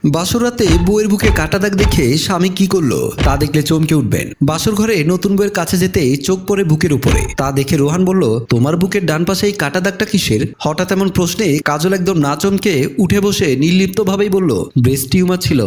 বাসর রাতে বউয়ের বুকে কাটা দাগ দেখে স্বামী কি করলো তা দেখলে চমকে উঠবেন। বাসর ঘরে নতুন বউয়ের কাছে যেতেই চোখ পড়ে বুকের উপরে। তা দেখে রোহান বলল, তোমার বুকের ডান পাশে এই কাটা দাগটা কিসের? হঠাৎ এমন প্রশ্নে কাজল একদম না চমকে উঠে বসে নির্লিপ্ত ভাবেই বলল, ব্রেস্ট টিউমার ছিল,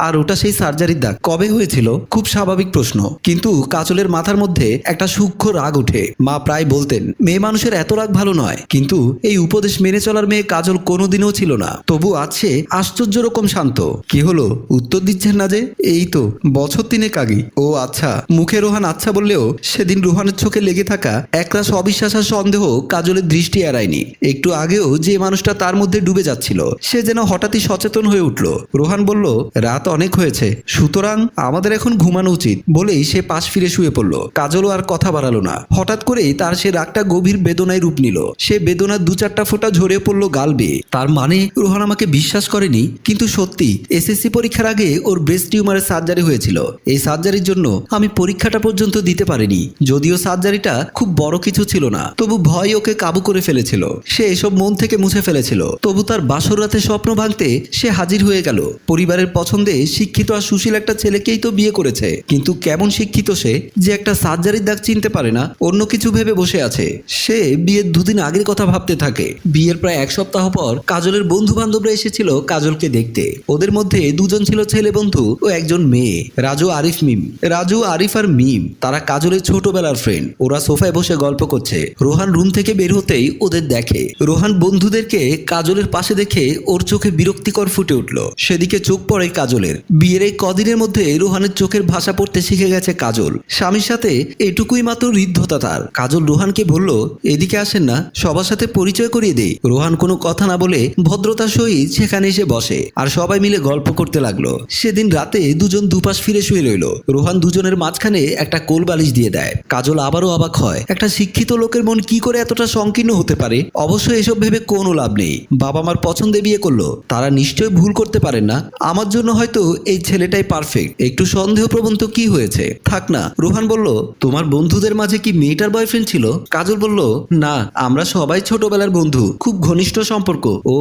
আর ওটা সেই সার্জারির দাগ। কবে হয়েছিল? খুব স্বাভাবিক প্রশ্ন, কিন্তু কাজলের মাথার মধ্যে একটা সূক্ষ্ম রাগ ওঠে। মা প্রায় বলতেন, মেয়ে মানুষের এত রাগ ভালো নয়, কিন্তু এই উপদেশ মেনে চলার মেয়ে কাজল কোনোদিনও ছিল না। তবু আছে আশ্চর্য রকম শান্ত। কি হলো, উত্তর দিচ্ছেন না যে? এই তো বছর 3 আগে। ও আচ্ছা। মুখে রোহান আচ্ছা বললেও সেদিন রোহানের চোখে লেগে থাকা একরাশ অবিশ্বাস আর সন্দেহ কাজলের দৃষ্টি এড়ায়নি। একটু আগেও যে মানুষটা তার মধ্যে ডুবে যাচ্ছিল, সে যেন হঠাৎই সচেতন হয়ে উঠল। রোহান বলল, রাত অনেক হয়েছে, সুতরাং আমাদের এখন ঘুমানো উচিত বলেই সে পাশ ফিরে শুয়ে পড়ল। কাজলও আর কথা বাড়ালো না। হঠাৎ করেই তার সে রাগটা গভীর বেদনায় রূপ নিল। সে বেদনার 2-4টা ফোঁটা ঝরে পড়ল গাল বেয়ে। তার মানে রোহান আমাকে বিশ্বাস করেনি, কিন্তু সত্যি এসএসসি পরীক্ষার আগে ওর ব্রেস্ট টিউমারের সার্জারি হয়েছিল। এই সার্জারির জন্য আমি পরীক্ষাটা পর্যন্ত দিতে পারিনি। যদিও সার্জারিটা খুব বড় কিছু ছিল না, তবু ভয় ওকে কাবু করে ফেলেছিল। সে এসব মন থেকে মুছে ফেলেছিল। তবু তার বাসর রাতে স্বপ্ন ভাঙতে সে হাজির হয়ে গেল। পরিবারের পছন্দে শিক্ষিত আর সুশীল একটা ছেলেকেই তো বিয়ে করেছে, কিন্তু কেমন শিক্ষিত সে যে একটা সার্জারির দাগ চিনতে পারে না, অন্য কিছু ভেবে বসে আছে। সে বিয়ের 2 দিন আগের কথা ভাবতে থাকে। বিয়ের প্রায় 1 সপ্তাহ পর কাজলের বন্ধু বান্ধবরা এসেছিল কাজলকে দেখতে। ওদের মধ্যে 2জন ছিল ছেলে বন্ধু ও একজন মেয়ে, রাজু আরিফ মিম। রাজু, আরিফ আর মিম তারা কাজলের ছোটবেলার ফ্রেন্ড। ওরা সোফায় বসে গল্প করছে। রোহান রুম থেকে বের হতেই ওদের দেখে। রোহান বন্ধুদেরকে কাজলের পাশে দেখে ওর চোখে বিরক্তিকর ফুটে উঠল। সেদিকে চোখ পড়ে কাজলের। বিয়ের এই কদিনের মধ্যে রোহানের চোখের ভাষা পড়তে শিখে গেছে কাজল। স্বামীর সাথে এটুকুই মাত্র হৃদ্ধতা তার। কাজল রোহানকে বলল, এদিকে আসেন না, সবার সাথে পরিচয় করিয়ে দেই। রোহান কোনো কথা না বলে ভদ্রতার সহিত সেখানে এসে বসে, আর সবাই মিলে গল্প করতে লাগলো। সেদিন রাতে 2জন দুপাশ ফিরে শুয়ে রইল। রোহান 2জনের মাঝখানে একটা কোল বালিশ দিয়ে দেয়। কাজল আবারও অবাক হয়, একটা শিক্ষিত লোকের মন কি করে এতটা সংকীর্ণ হতে পারে। অবশ্য এসব ভেবে কোনো লাভ নেই। বাবা মার পছন্দে বিয়ে করলো, তারা নিশ্চয়ই ভুল করতে পারেন না। আমার জন্য হয়তো এই ছেলেটাই পারফেক্ট। একটু সন্দেহপ্রবণ তো কি হয়েছে, থাক না। রোহান বলল, তোমার বন্ধুদের মাঝে কি মেয়েটার বয়ফ্রেন্ড ছিল? কাজল বলল, না, আমরা সবাই ছোটবেলার বন্ধু, খুব ঘনিষ্ঠ সম্পর্ক। ও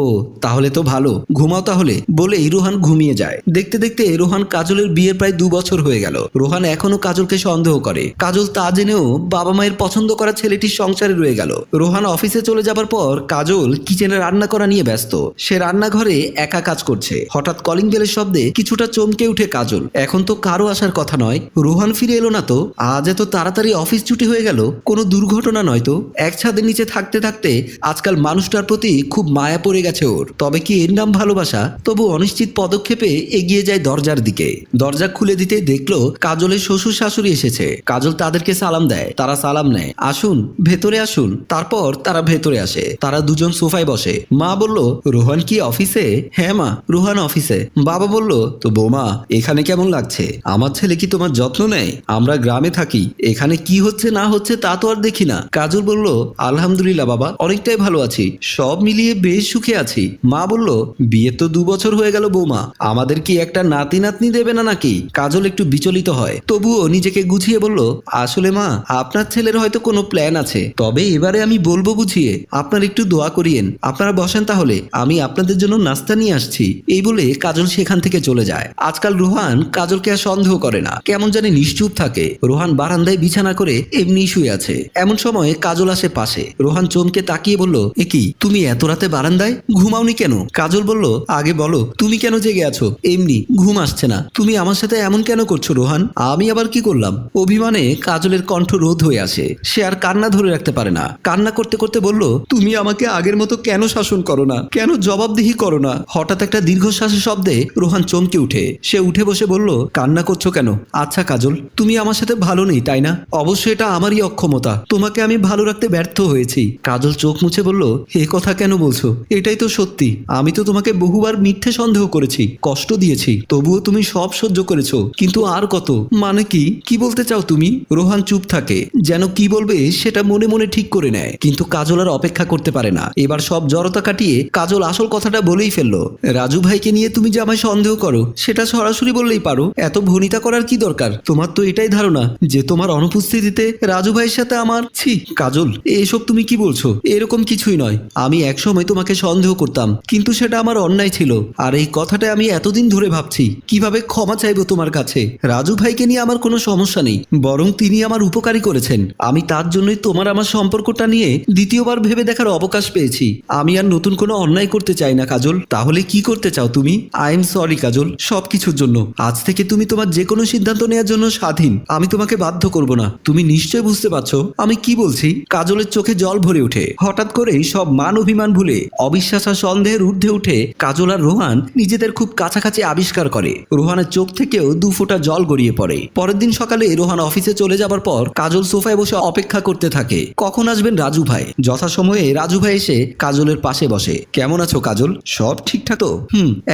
তাহলে তো ভালো, ঘুমাও তাহলে বলেই রোহান ঘুমিয়ে যায়। দেখতে দেখতে রোহান কাজলের বিয়ের প্রায় 2 বছর হয়ে গেল। রোহান এখনো কাজলকে সন্দেহ করে। কাজল তা জেনেও বাবা মায়ের পছন্দ করা ছেলেটির সংসারে রয়ে গেল। রোহান অফিসে চলে যাবার পর কাজল কিচেনে রান্না করা নিয়ে ব্যস্ত। সে রান্নাঘরে একা কাজ করছে। হঠাৎ কলিং বেলের শব্দে কিছুটা চমকে উঠে কাজল। এখন তো কারো আসার কথা নয়। রোহান ফিরে এলো না তো? আজ এত তাড়াতাড়ি অফিস ছুটি হয়ে গেল? কোনো দুর্ঘটনা নয় তো? এক ছাদের নিচে থাকতে থাকতে আজকাল মানুষটার প্রতি খুব মায়া পড়ে গেছে ওর। তবে কি এর নাম ভালোবাসা? তবু অনিশ্চিত পদক্ষেপে এগিয়ে যায় দরজার দিকে। দরজা খুলে দিতে দেখলো কাজলের শ্বশুর শাশুড়ি এসেছে। কাজল তাদেরকে সালাম দেয়, তারা সালাম নেয়। আসুন, ভেতরে আসুন। তারপর তারা ভেতরে আসে। তারা 2জন সোফায় বসে। মা বলল, রোহান কি অফিসে? হ্যাঁ মা, রোহান অফিসে। বাবা বলল, তো বৌমা এখানে কেমন লাগছে? আমার ছেলে কি তোমার যত্ন নেয়? আমরা গ্রামে থাকি, এখানে কি হচ্ছে না হচ্ছে তা তো আর দেখি না। কাজল বলল, আলহামদুলিল্লাহ বাবা, অনেকটাই ভালো আছি, সব মিলিয়ে বেশ সুখে আছি। মা বলল, বিয়ে তো 2 বছর হয়ে গেল বৌমা, আমাদের কি একটা নাতি নাতনি দেবে না নাকি? কাজল একটু বিচলিত হয়, তবুও নিজেকে গুছিয়ে বলল, আসলে মা, আপনার ছেলের হয়তো কোনো প্ল্যান আছে, তবে এবারে আমি বলবো বুঝিয়ে, আপনার একটু দোয়া করিয়েন। আপনারা বসেন তাহলে, আমি আপনাদের জন্য নাস্তা নিয়ে আসছি। এই বলে কাজল সেখান থেকে চলে যায়। আজকাল রোহান কাজলকে আর সন্দেহ করে না, কেমন জানি নিশ্চুপ থাকে। রোহান বারান্দায় বিছানা করে এমনি শুয়ে আছে। এমন সময় কাজল আসে পাশে। রোহান চমকে তাকিয়ে বলল, এ কি, তুমি এত রাতে বারান্দায়? ঘুমাওনি কেন? কাজল বলল, আগে বলো, তুমি কেন জেগে আছো? এমনি, ঘুম আসছে না। তুমি আমার সাথে এমন কেন করছো রোহান? আমি আবার কি করলাম? অভিমানে কাজলের কণ্ঠ রোধ হয়ে আসে। সে আর কান্না ধরে রাখতে পারে না। কান্না করতে করতে বলল, তুমি আমাকে আগের মতো কেন শাসন করো না? কেন জবাবদিহি করো না? হঠাৎ একটা দীর্ঘশ্বাসের শব্দে রোহান চমকে উঠে। সে উঠে বসে বলল, কান্না করছো কেন? আচ্ছা কাজল, তুমি আমার সাথে ভালো নেই তাই না? অবশ্যই এটা আমারই অক্ষমতা, তোমাকে আমি ভালো রাখতে ব্যর্থ হয়েছি। কাজল চোখ মুছে বলল, এ কথা কেন বলছো? এটাই তো সত্যি। আমি তো তোমাকে বহুবার মিথ্যে সন্দেহ করেছি, কষ্ট দিয়েছি, তবুও তুমি সব সহ্য করেছো। কিন্তু আর কত? মানে কি বলতে চাও তুমি? রোহান চুপ থাকে, যেন কি বলবে সেটা মনে মনে ঠিক করে নেয়। কিন্তু কাজল আর অপেক্ষা করতে পারে না। এবার সব জড়তা কাটিয়ে কাজল আসল কথাটা বলেই ফেললো, রাজু ভাইকে নিয়ে তুমি যে আমায় সন্দেহ করো, সেটা সরাসরি বললেই পারো। এত ভনিতা করার কি দরকার? তোমার তো এটাই ধারণা যে তোমার অনুপস্থিতিতে রাজু ভাইয়ের সাথে আমার। ছি কাজল, এসব তুমি কি বলছো? এরকম কিছুই নয়। আমি একসময় তোমাকে সন্দেহ করতাম, কিন্তু সেটা আমার অন্যায় ছিল। আর এই কথাটা আমি এতদিন ধরে ভাবছি কিভাবে ক্ষমা চাইবো তোমার কাছে। রাজু ভাইকে নিয়ে আমার কোনো সমস্যা নেই, বরং তিনি আমার উপকারী করেছেন। আমি তার জন্যই তোমার আমার সম্পর্কটা নিয়ে দ্বিতীয়বার ভেবে দেখার অবকাশ পেয়েছি। আমি আর নতুন কোনো অন্যায় করতে চাই না কাজল। তাহলে কি করতে চাও তুমি? আই এম সরি কাজল, সবকিছুর জন্য। আজ থেকে তুমি তোমার যে কোনো সিদ্ধান্ত নেওয়ার জন্য স্বাধীন। আমি তোমাকে বাধ্য করব না। তুমি নিশ্চয় বুঝতে পারছো আমি কি বলছি। কাজলের চোখে জল ভরে ওঠে। হঠাৎ করেই সব মান অভিমান ভুলে অবিশ্বাস আর সন্দেহের ঊর্ধ্বে উঠে কাজল আর রোহান নিজেদের খুব কাছাকাছি আবিষ্কার করে। রোহানের চোখ থেকেও 2 ফোঁটা জল গড়িয়ে পড়ে। পরের দিন সকালে রোহান অফিসে চলে যাবার পর কাজল সোফায় বসে অপেক্ষা করতে থাকে কখন আসবেন রাজু ভাই। যথাসময়ে রাজু ভাই এসে কাজলের পাশে বসে। কেমন আছো কাজল? সব ঠিকঠাক তো?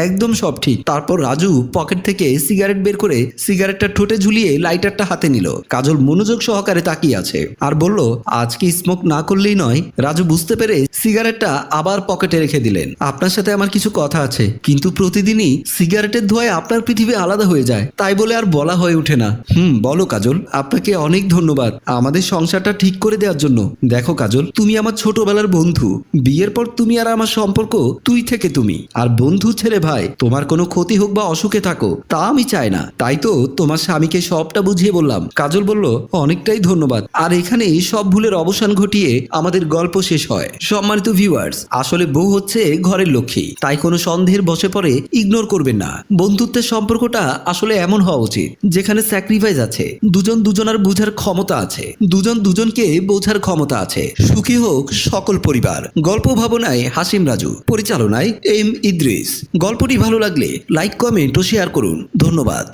একদম সব ঠিক। তারপর রাজু পকেট থেকে সিগারেট বের করে সিগারেটটা ঠোঁটে ঝুলিয়ে লাইটারটা হাতে নিল। কাজল মনোযোগ সহকারে তাকিয়ে আছে আর বলল, আজকে স্মোক না করলেই নয়। রাজু বুঝতে পেরে সিগারেটটা আবার পকেটে রেখে দিলেন। আপনার সাথে আমার কিছু কথা আছে, কিন্তু প্রতিদিনই সিগারেটের ধোঁয়ায় আপনার পৃথিবী আলাদা হয়ে যায়, তাই বলে আর বলা হয়ে ওঠে না। বলো কাজল। আপনাকে অনেক ধন্যবাদ আমাদের সংসারটা ঠিক করে দেওয়ার জন্য। দেখো কাজল, তুমি আমার ছোটবেলার বন্ধু। বিয়ের পর তুমি আর আমার সম্পর্ক তুই থেকে তুমি, আর বন্ধু ছেলে ভাই। তোমার কোনো ক্ষতি হোক বা অসুখে থাকো তা আমি চাই না, তাই তো তোমার স্বামীকে সবটা বুঝিয়ে বললাম। কাজল বলল, অনেকটাই ধন্যবাদ। আর এখানেই সব ভুলের অবসান ঘটিয়ে আমাদের গল্প শেষ হয়। সম্মানিত ভিউয়ার্স, আসলে বউ হচ্ছে ঘরের লক্ষ্মী, তাই কোনো সন্দেহের বসে পড়ে ইগনোর করবেন না। বন্ধুত্বের সম্পর্কটা আসলে এমন হওয়া উচিত যেখানে স্যাক্রিফাইস আছে, দুজন দুজনার বুঝার ক্ষমতা আছে, দুজন দুজনকে বোঝার ক্ষমতা আছে। সুখী হোক সকল পরিবার। গল্প ভাবনায় হাসিম রাজু, পরিচালনায় এম ইদ্রিস। গল্পটি ভালো লাগলে লাইক, কমেন্ট ও শেয়ার করুন। ধন্যবাদ।